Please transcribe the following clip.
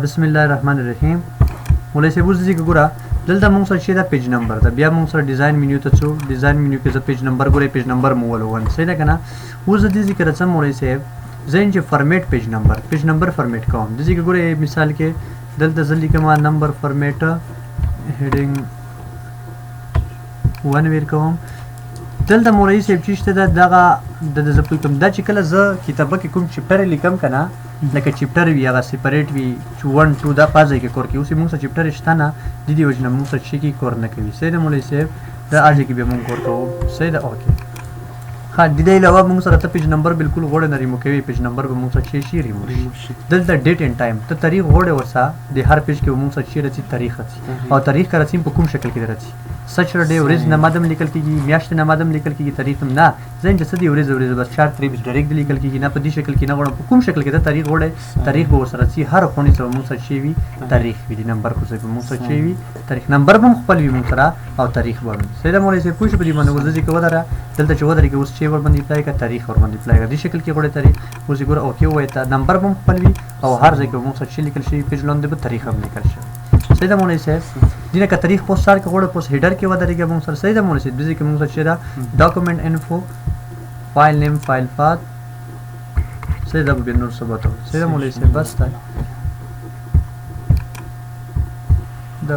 بسم الله الرحمن الرحیم. ولې سه وځي ګوره دلته موږ سره چې دا پیج نمبر ده، بیا موږ سره ډیزاین منیو ته څو ډیزاین منیو کې ز پیج نمبر ګوره پیج نمبر مو ولون سه ده کنه. وځ دې ذکر څه مولې سه زین چې فارمیټ پیج نمبر فارمیټ کوم دې ګوره مثال کې دلته ځلې کما نمبر فارمیټ هډینګ 1 ور کوم. دلته مولوی صاحب چې شته دغه د زپل کوم دا چې کله زه کتابه کې کوم چپټر لیکم کنه لکه چپټر وی هغه سپریټ وی 1 2 دا پازه کې کور کې اوس موږ چپټر شته نه د دې وجنه موږ څه شي کې کور نه کوي. سید مولوی صاحب دا اجه کې به موږ کور کوو. سید اوکې ها د دې علاوه موږ سره ته پیج نمبر بالکل غوړ نه ریمو کوي. پیج نمبر به موږ څه شي ریمو دلته ډیټ اینڈ ټایم ته تاریخ غوړ ورسا د هر پیج کې موږ څه شي رچی تاریخ او تاریخ کا رسیم په کوم شکل کې درچی سچرډے ورځ نه مادم لیکل کیږي، میاشت نه مادم لیکل کیږي، تاریخ نه زین چې سدي ورځ بس 4 3 ډایرکټ لیکل کیږي نه په دې شکل کې نه غوړم په کوم شکل کې دا تاریخ وړه تاریخ به سره سي هر خوني سره مو سره شي وي تاریخ وی نمبر کو سره مو سره شي وي تاریخ نمبر به خپل وي مو سره او تاریخ باندې سره مولې سه پوښ په دې باندې وځي کې ودره دلته چې ودره کې اوس چې ور باندې اپلای کا تاریخ ور باندې اپلای کا دې شکل کې وړه تاریخ اوس ګور اوکې وای ته نمبر به خپل وي او هر ځای کې مو سره شي لیکل شي پیج لاندې به تاریخ هم لیکل شي. سیده مولوی صاحب دینه کا تاریخ پوسټ سار کې وړه پوسټ هیډر کې ودرېږي موږ سره. سیده مولوی صاحب دې کې موږ سره دا ډاکومنٹ انفو فایل نیم فایل پات سیده به نور څه بتاو. سیده مولوی صاحب بس تا دا